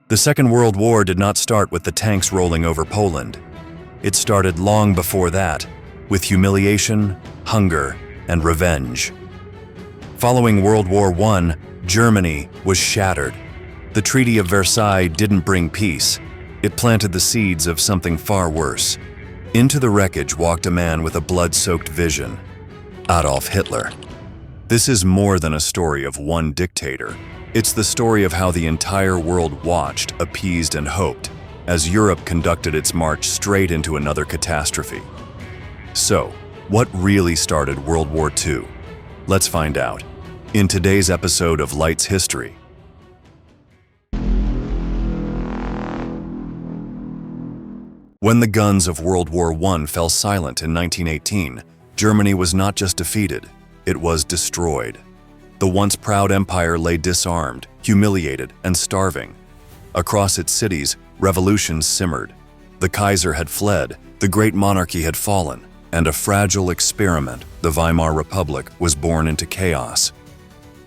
The Second World War did not start with the tanks rolling over Poland. It started long before that, with humiliation, hunger, and revenge. Following World War I, Germany was shattered. The Treaty of Versailles didn't bring peace. It planted the seeds of something far worse. Into the wreckage walked a man with a blood-soaked vision, Adolf Hitler. This is more than a story of one dictator. It's the story of how the entire world watched, appeased, and hoped as Europe conducted its march straight into another catastrophe. So, what really started World War II? Let's find out in today's episode of Light's History. When the guns of World War I fell silent in 1918, Germany was not just defeated, it was destroyed. The once proud empire lay disarmed, humiliated, and starving. Across its cities, revolutions simmered. The Kaiser had fled, the great monarchy had fallen, and a fragile experiment, the Weimar Republic, was born into chaos.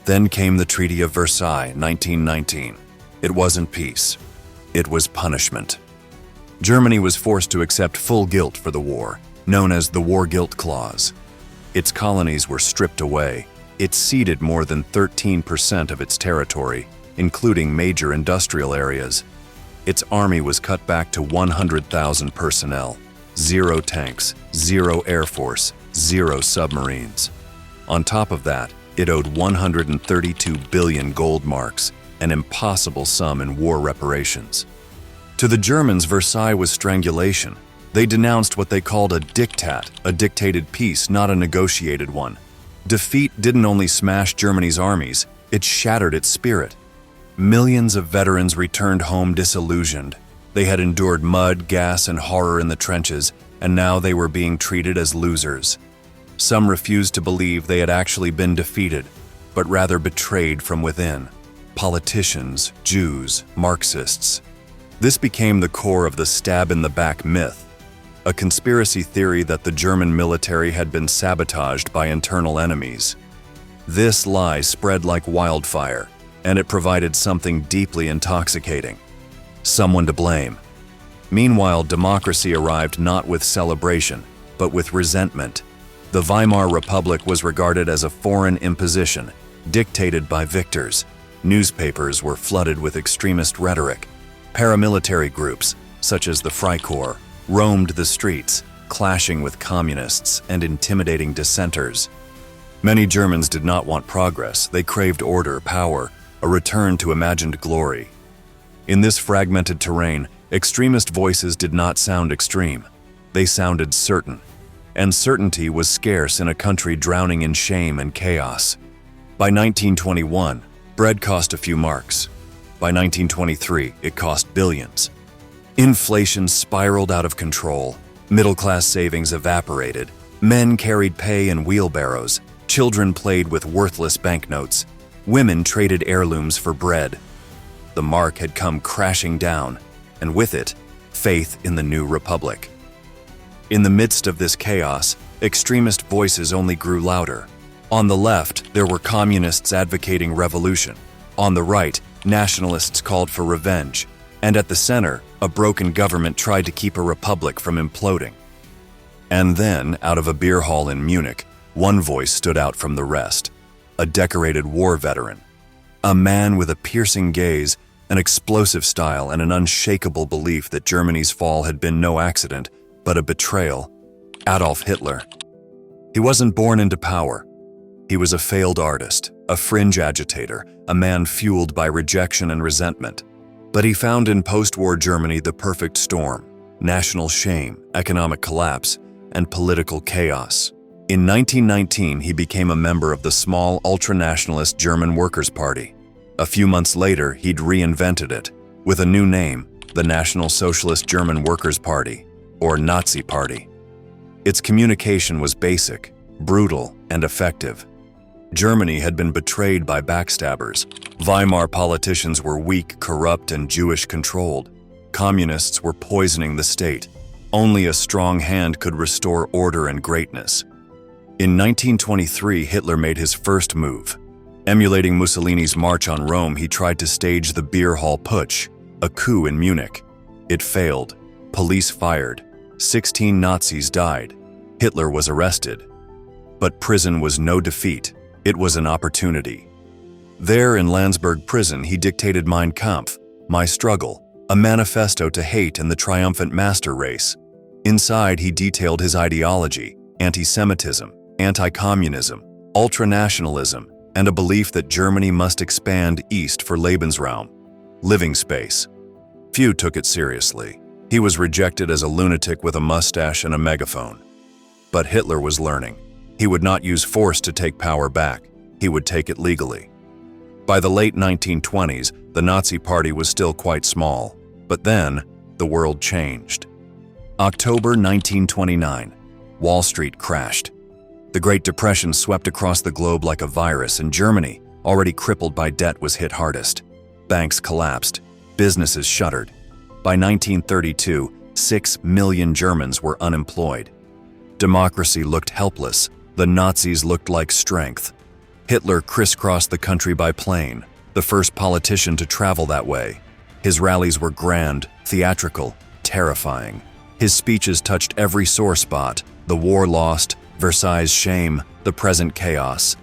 Then came the Treaty of Versailles, 1919. It wasn't peace, it was punishment. Germany was forced to accept full guilt for the war, known as the War Guilt Clause. Its colonies were stripped away. It ceded more than 13% of its territory, including major industrial areas. Its army was cut back to 100,000 personnel, 0 tanks, 0 air force, 0 submarines. On top of that, it owed 132 billion gold marks, an impossible sum in war reparations. To the Germans, Versailles was strangulation. They denounced what they called a diktat, a dictated peace, not a negotiated one. Defeat didn't only smash Germany's armies, it shattered its spirit. Millions of veterans returned home disillusioned. They had endured mud, gas, and horror in the trenches, and now they were being treated as losers. Some refused to believe they had actually been defeated, but rather betrayed from within. Politicians, Jews, Marxists. This became the core of the stab-in-the-back myth, a conspiracy theory that the German military had been sabotaged by internal enemies. This lie spread like wildfire, and it provided something deeply intoxicating: someone to blame. Meanwhile, democracy arrived not with celebration, but with resentment. The Weimar Republic was regarded as a foreign imposition, dictated by victors. Newspapers were flooded with extremist rhetoric. Paramilitary groups, such as the Freikorps, roamed the streets, clashing with communists and intimidating dissenters. Many Germans did not want progress. They craved order, power, a return to imagined glory. In this fragmented terrain, extremist voices did not sound extreme. They sounded certain. And certainty was scarce in a country drowning in shame and chaos. By 1921, bread cost a few marks. By 1923, it cost billions. Inflation spiraled out of control. Middle-class savings evaporated. Men carried pay in wheelbarrows. Children played with worthless banknotes. Women traded heirlooms for bread. The mark had come crashing down, and with it, faith in the new republic. In the midst of this chaos, extremist voices only grew louder. On the left, there were communists advocating revolution. On the right, nationalists called for revenge. And at the center, a broken government tried to keep a republic from imploding. And then, out of a beer hall in Munich, one voice stood out from the rest: a decorated war veteran. A man with a piercing gaze, an explosive style, and an unshakable belief that Germany's fall had been no accident, but a betrayal. Adolf Hitler. He wasn't born into power. He was a failed artist, a fringe agitator, a man fueled by rejection and resentment. But he found in post-war Germany the perfect storm: national shame, economic collapse, and political chaos. In 1919, he became a member of the small, ultranationalist German Workers' Party. A few months later, he'd reinvented it, with a new name: the National Socialist German Workers' Party, or Nazi Party. Its communication was basic, brutal, and effective. Germany had been betrayed by backstabbers. Weimar politicians were weak, corrupt, and Jewish-controlled. Communists were poisoning the state. Only a strong hand could restore order and greatness. In 1923, Hitler made his first move. Emulating Mussolini's march on Rome, he tried to stage the beer hall putsch. A coup in Munich. It failed. Police fired. 16 Nazis died. Hitler was arrested. But prison was no defeat. It was an opportunity. There in Landsberg prison, he dictated Mein Kampf, My Struggle, a manifesto to hate and the triumphant master race. Inside, he detailed his ideology: anti-Semitism, anti-communism, ultranationalism, and a belief that Germany must expand east for Lebensraum, living space. Few took it seriously. He was rejected as a lunatic with a mustache and a megaphone. But Hitler was learning. He would not use force to take power back. He would take it legally. By the late 1920s, the Nazi Party was still quite small. But then, the world changed. October 1929, Wall Street crashed. The Great Depression swept across the globe like a virus, and Germany, already crippled by debt, was hit hardest. Banks collapsed. Businesses shuttered. By 1932, 6 million Germans were unemployed. Democracy looked helpless. The Nazis looked like strength. Hitler crisscrossed the country by plane, the first politician to travel that way. His rallies were grand, theatrical, terrifying. His speeches touched every sore spot: the war lost, Versailles' shame, the present chaos.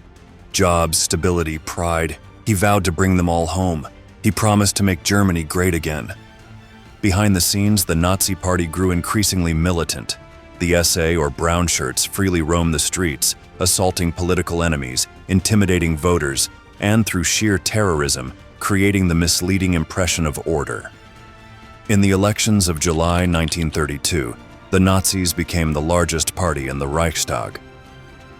Jobs, stability, pride. He vowed to bring them all home. He promised to make Germany great again. Behind the scenes, the Nazi Party grew increasingly militant. The SA, or brown shirts, freely roamed the streets, assaulting political enemies, intimidating voters, and through sheer terrorism, creating the misleading impression of order. In the elections of July 1932, the Nazis became the largest party in the Reichstag.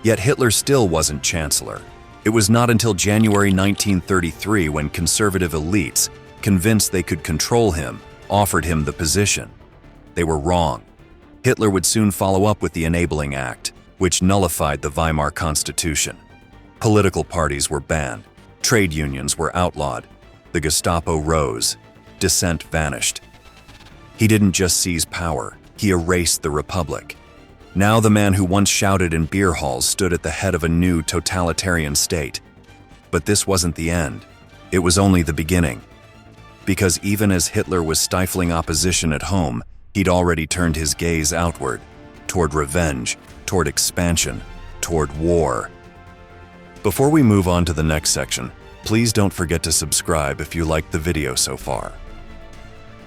Yet Hitler still wasn't chancellor. It was not until January 1933 when conservative elites, convinced they could control him, offered him the position. They were wrong. Hitler would soon follow up with the Enabling Act, which nullified the Weimar Constitution. Political parties were banned. Trade unions were outlawed. The Gestapo rose. Dissent vanished. He didn't just seize power, he erased the Republic. Now the man who once shouted in beer halls stood at the head of a new totalitarian state. But this wasn't the end. It was only the beginning. Because even as Hitler was stifling opposition at home, he'd already turned his gaze outward, toward revenge, toward expansion, toward war. Before we move on to the next section, please don't forget to subscribe if you liked the video so far.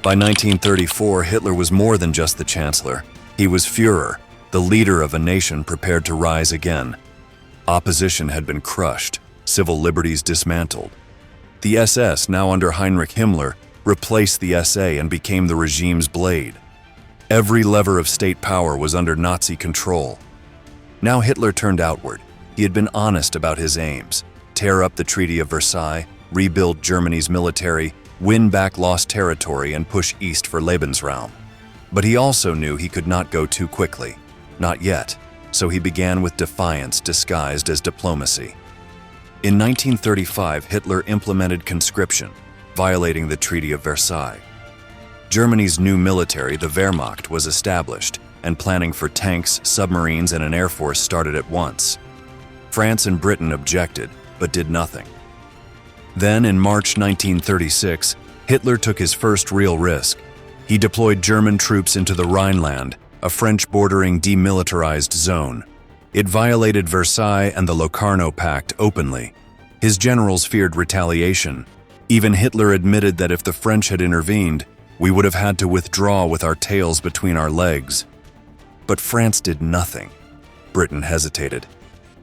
By 1934, Hitler was more than just the chancellor. He was Führer, the leader of a nation prepared to rise again. Opposition had been crushed, civil liberties dismantled. The SS, now under Heinrich Himmler, replaced the SA and became the regime's blade. Every lever of state power was under Nazi control. Now Hitler turned outward. He had been honest about his aims: tear up the Treaty of Versailles, rebuild Germany's military, win back lost territory, and push east for Lebensraum. But he also knew he could not go too quickly. Not yet. So he began with defiance disguised as diplomacy. In 1935, Hitler implemented conscription, violating the Treaty of Versailles. Germany's new military, the Wehrmacht, was established, and planning for tanks, submarines, and an air force started at once. France and Britain objected, but did nothing. Then, in March 1936, Hitler took his first real risk. He deployed German troops into the Rhineland, a French-bordering demilitarized zone. It violated Versailles and the Locarno Pact openly. His generals feared retaliation. Even Hitler admitted that if the French had intervened, we would have had to withdraw with our tails between our legs. But France did nothing. Britain hesitated.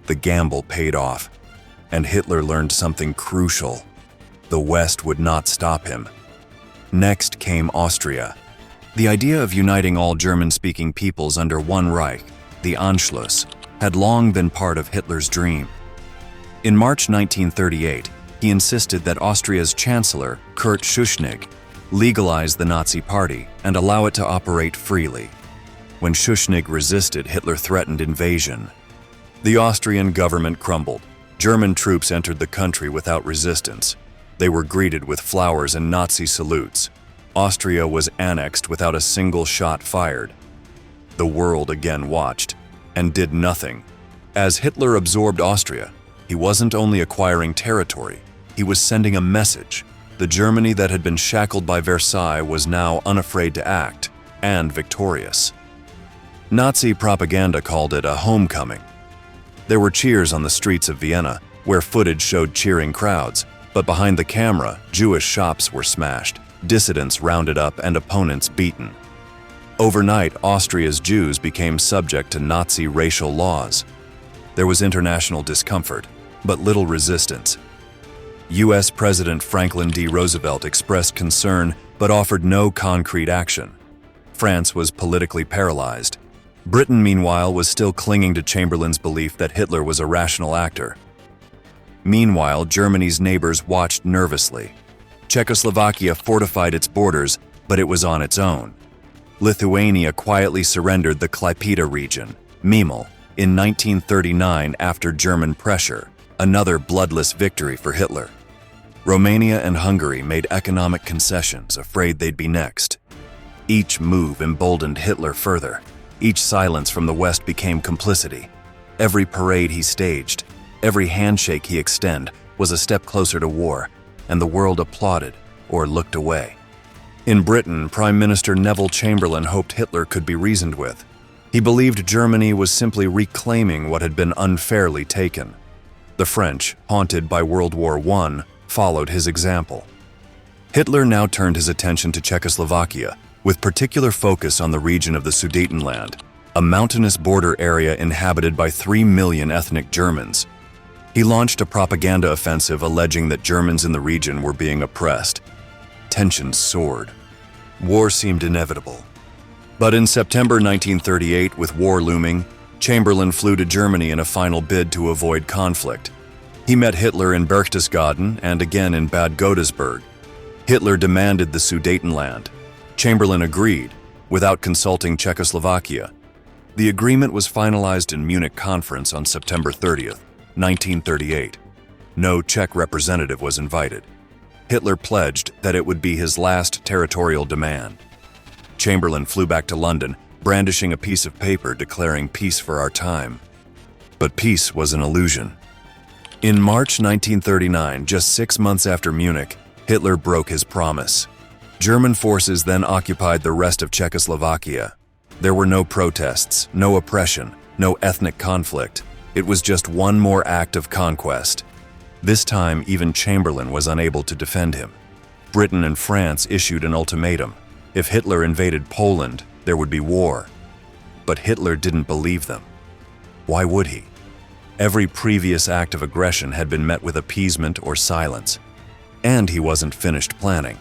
The gamble paid off. And Hitler learned something crucial. The West would not stop him. Next came Austria. The idea of uniting all German-speaking peoples under one Reich, the Anschluss, had long been part of Hitler's dream. In March 1938, he insisted that Austria's chancellor, Kurt Schuschnigg, legalize the Nazi Party and allow it to operate freely. When Schuschnigg resisted, Hitler threatened invasion. The Austrian government crumbled. German troops entered the country without resistance. They were greeted with flowers and Nazi salutes. Austria was annexed without a single shot fired. The world again watched and did nothing. As Hitler absorbed Austria, he wasn't only acquiring territory, he was sending a message. The Germany that had been shackled by Versailles was now unafraid to act, and victorious. Nazi propaganda called it a homecoming. There were cheers on the streets of Vienna, where footage showed cheering crowds, but behind the camera, Jewish shops were smashed, dissidents rounded up, and opponents beaten. Overnight, Austria's Jews became subject to Nazi racial laws. There was international discomfort, but little resistance. U.S. President Franklin D. Roosevelt expressed concern but offered no concrete action. France was politically paralyzed. Britain, meanwhile, was still clinging to Chamberlain's belief that Hitler was a rational actor. Meanwhile, Germany's neighbors watched nervously. Czechoslovakia fortified its borders, but it was on its own. Lithuania quietly surrendered the Klaipėda region, Memel, in 1939 after German pressure, another bloodless victory for Hitler. Romania and Hungary made economic concessions, afraid they'd be next. Each move emboldened Hitler further. Each silence from the West became complicity. Every parade he staged, every handshake he extended was a step closer to war, and the world applauded or looked away. In Britain, Prime Minister Neville Chamberlain hoped Hitler could be reasoned with. He believed Germany was simply reclaiming what had been unfairly taken. The French, haunted by World War I, followed his example. Hitler now turned his attention to Czechoslovakia, with particular focus on the region of the Sudetenland, a mountainous border area inhabited by 3 million ethnic Germans. He launched a propaganda offensive alleging that Germans in the region were being oppressed. Tensions soared. War seemed inevitable. But in September 1938, with war looming, Chamberlain flew to Germany in a final bid to avoid conflict. He met Hitler in Berchtesgaden and again in Bad Godesberg. Hitler demanded the Sudetenland. Chamberlain agreed, without consulting Czechoslovakia. The agreement was finalized in Munich Conference on September 30th, 1938. No Czech representative was invited. Hitler pledged that it would be his last territorial demand. Chamberlain flew back to London, brandishing a piece of paper declaring peace for our time. But peace was an illusion. In March 1939, just 6 months after Munich, Hitler broke his promise. German forces then occupied the rest of Czechoslovakia. There were no protests, no oppression, no ethnic conflict. It was just one more act of conquest. This time, even Chamberlain was unable to defend him. Britain and France issued an ultimatum. If Hitler invaded Poland, there would be war. But Hitler didn't believe them. Why would he? Every previous act of aggression had been met with appeasement or silence. And he wasn't finished planning.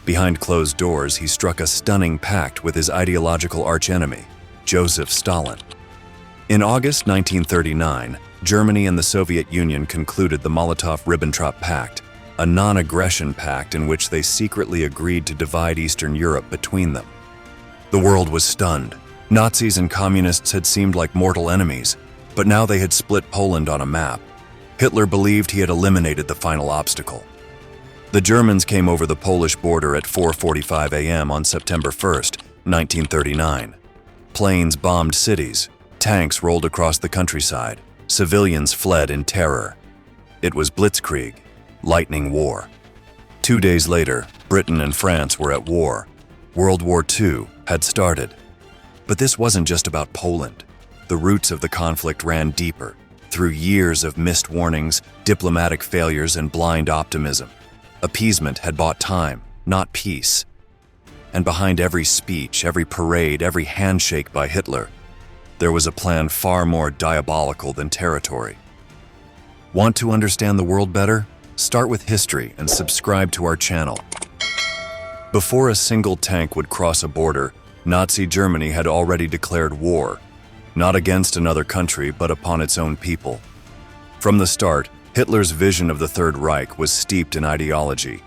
Behind closed doors, he struck a stunning pact with his ideological archenemy, Joseph Stalin. In August 1939, Germany and the Soviet Union concluded the Molotov-Ribbentrop Pact, a non-aggression pact in which they secretly agreed to divide Eastern Europe between them. The world was stunned. Nazis and communists had seemed like mortal enemies, but now they had split Poland on a map. Hitler believed he had eliminated the final obstacle. The Germans came over the Polish border at 4:45 a.m. on September 1st, 1939. Planes bombed cities. Tanks rolled across the countryside. Civilians fled in terror. It was blitzkrieg, lightning war. 2 days later, Britain and France were at war. World War II had started. But this wasn't just about Poland. The roots of the conflict ran deeper, through years of missed warnings, diplomatic failures, and blind optimism. Appeasement had bought time, not peace. And behind every speech, every parade, every handshake by Hitler, there was a plan far more diabolical than territory. Want to understand the world better? Start with history and subscribe to our channel. Before a single tank would cross a border, Nazi Germany had already declared war, not against another country, but upon its own people. From the start, Hitler's vision of the Third Reich was steeped in ideology.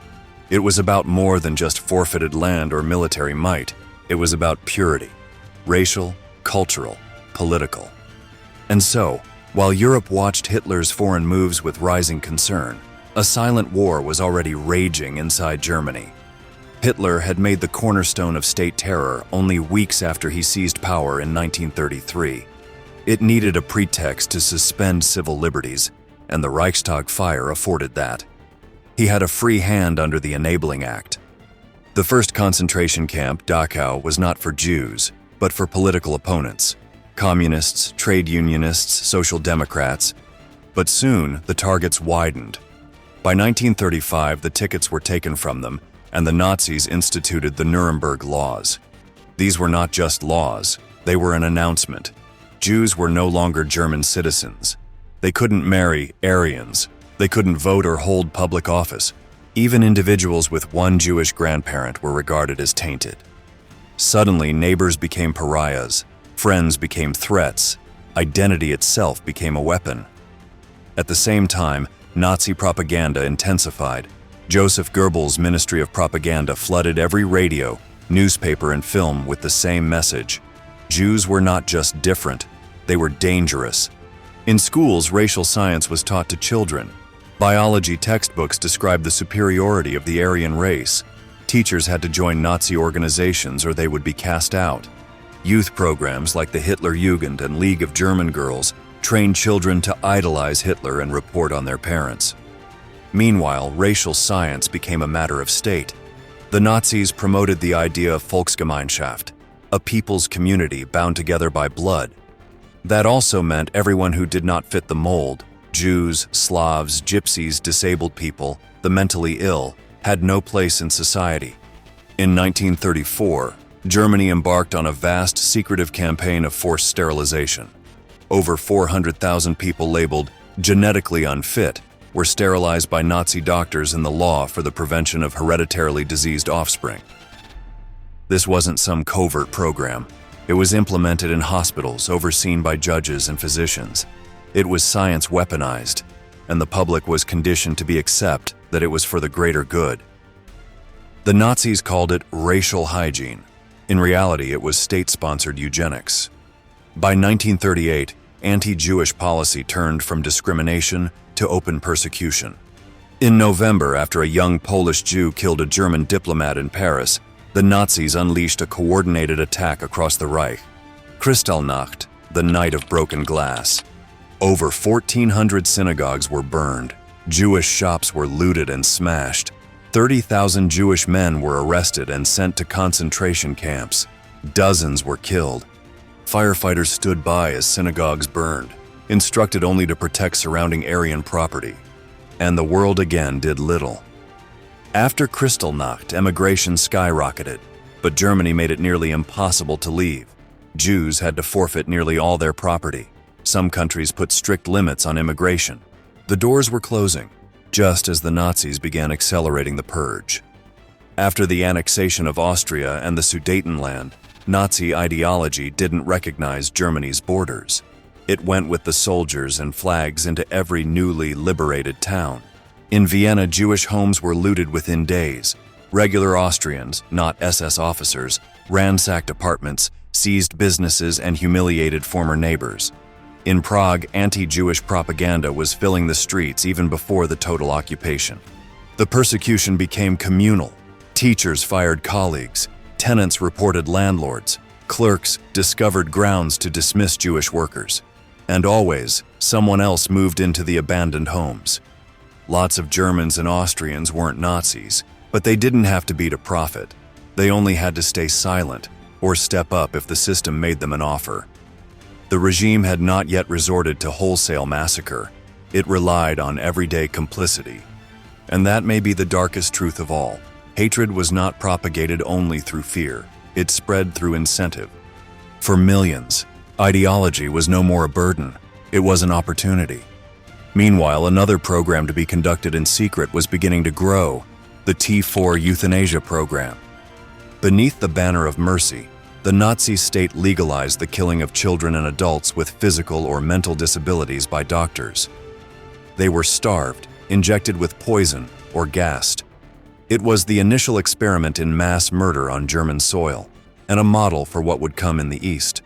It was about more than just forfeited land or military might. It was about purity, racial, cultural, political. And so, while Europe watched Hitler's foreign moves with rising concern, a silent war was already raging inside Germany. Hitler had made the cornerstone of state terror only weeks after he seized power in 1933. It needed a pretext to suspend civil liberties, and the Reichstag fire afforded that. He had a free hand under the Enabling Act. The first concentration camp, Dachau, was not for Jews, but for political opponents, communists, trade unionists, social democrats. But soon, the targets widened. By 1935, the tickets were taken from them, and the Nazis instituted the Nuremberg Laws. These were not just laws, they were an announcement. Jews were no longer German citizens. They couldn't marry Aryans. They couldn't vote or hold public office. Even individuals with one Jewish grandparent were regarded as tainted. Suddenly, neighbors became pariahs, friends became threats, identity itself became a weapon. At the same time, Nazi propaganda intensified. Joseph Goebbels' Ministry of Propaganda flooded every radio, newspaper, and film with the same message. Jews were not just different, they were dangerous. In schools, racial science was taught to children. Biology textbooks described the superiority of the Aryan race. Teachers had to join Nazi organizations or they would be cast out. Youth programs like the Hitler Jugend and League of German Girls trained children to idolize Hitler and report on their parents. Meanwhile, racial science became a matter of state. The Nazis promoted the idea of Volksgemeinschaft, a people's community bound together by blood. That also meant everyone who did not fit the mold, Jews, Slavs, Gypsies, disabled people, the mentally ill, had no place in society. In 1934, Germany embarked on a vast, secretive campaign of forced sterilization. Over 400,000 people labeled genetically unfit were sterilized by Nazi doctors in the law for the prevention of hereditarily diseased offspring. This wasn't some covert program. It was implemented in hospitals overseen by judges and physicians. It was science weaponized, and the public was conditioned to accept that it was for the greater good. The Nazis called it racial hygiene. In reality, it was state-sponsored eugenics. By 1938, anti-Jewish policy turned from discrimination to open persecution. In November, after a young Polish Jew killed a German diplomat in Paris, the Nazis unleashed a coordinated attack across the Reich. Kristallnacht, the night of broken glass. Over 1,400 synagogues were burned. Jewish shops were looted and smashed. 30,000 Jewish men were arrested and sent to concentration camps. Dozens were killed. Firefighters stood by as synagogues burned, instructed only to protect surrounding Aryan property. And the world again did little. After Kristallnacht, emigration skyrocketed, but Germany made it nearly impossible to leave. Jews had to forfeit nearly all their property. Some countries put strict limits on immigration. The doors were closing, just as the Nazis began accelerating the purge. After the annexation of Austria and the Sudetenland, Nazi ideology didn't recognize Germany's borders. It went with the soldiers and flags into every newly liberated town. In Vienna, Jewish homes were looted within days. Regular Austrians, not SS officers, ransacked apartments, seized businesses, and humiliated former neighbors. In Prague, anti-Jewish propaganda was filling the streets even before the total occupation. The persecution became communal. Teachers fired colleagues, tenants reported landlords, clerks discovered grounds to dismiss Jewish workers. And always, someone else moved into the abandoned homes. Lots of Germans and Austrians weren't Nazis, but they didn't have to be to profit. They only had to stay silent or step up if the system made them an offer. The regime had not yet resorted to wholesale massacre. It relied on everyday complicity. And that may be the darkest truth of all. Hatred was not propagated only through fear. It spread through incentive. For millions, ideology was no more a burden. It was an opportunity. Meanwhile, another program to be conducted in secret was beginning to grow, the T4 euthanasia program. Beneath the banner of mercy, the Nazi state legalized the killing of children and adults with physical or mental disabilities by doctors. They were starved, injected with poison, or gassed. It was the initial experiment in mass murder on German soil, and a model for what would come in the East.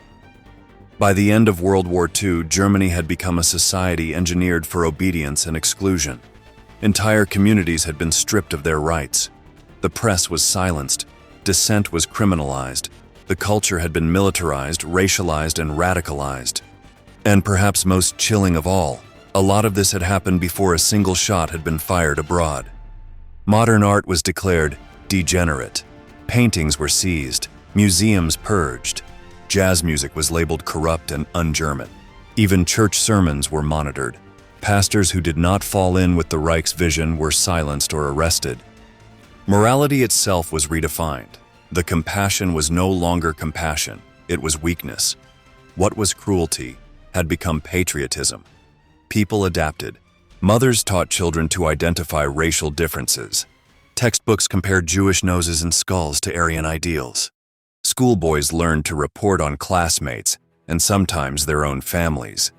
By the end of World War II, Germany had become a society engineered for obedience and exclusion. Entire communities had been stripped of their rights. The press was silenced. Dissent was criminalized. The culture had been militarized, racialized, and radicalized. And perhaps most chilling of all, a lot of this had happened before a single shot had been fired abroad. Modern art was declared degenerate. Paintings were seized, museums purged. Jazz music was labeled corrupt and un-German. Even church sermons were monitored. Pastors who did not fall in with the Reich's vision were silenced or arrested. Morality itself was redefined. The compassion was no longer compassion, it was weakness. What was cruelty had become patriotism. People adapted. Mothers taught children to identify racial differences. Textbooks compared Jewish noses and skulls to Aryan ideals. Schoolboys learned to report on classmates and sometimes their own families.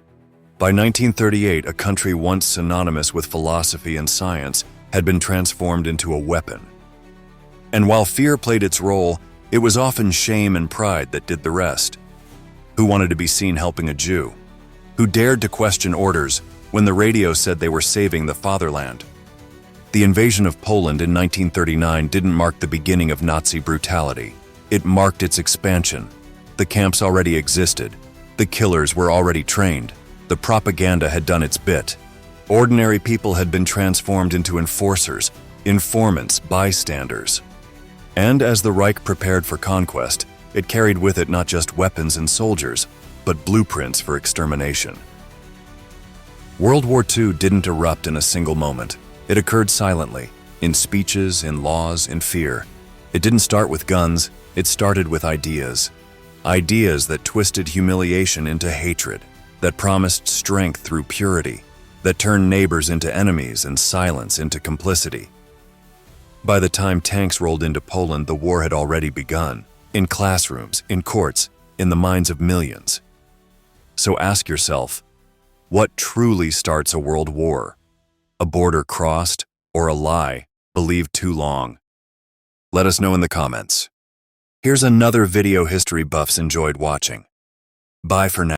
By 1938, a country once synonymous with philosophy and science had been transformed into a weapon. And while fear played its role, it was often shame and pride that did the rest. Who wanted to be seen helping a Jew? Who dared to question orders when the radio said they were saving the fatherland? The invasion of Poland in 1939 didn't mark the beginning of Nazi brutality. It marked its expansion. The camps already existed. The killers were already trained. The propaganda had done its bit. Ordinary people had been transformed into enforcers, informants, bystanders. And as the Reich prepared for conquest, it carried with it not just weapons and soldiers, but blueprints for extermination. World War II didn't erupt in a single moment. It occurred silently, in speeches, in laws, in fear. It didn't start with guns, it started with ideas. Ideas that twisted humiliation into hatred, that promised strength through purity, that turned neighbors into enemies and silence into complicity. By the time tanks rolled into Poland, the war had already begun, in classrooms, in courts, in the minds of millions. So ask yourself, what truly starts a world war? A border crossed, or a lie believed too long? Let us know in the comments. Here's another video history buffs enjoyed watching. Bye for now.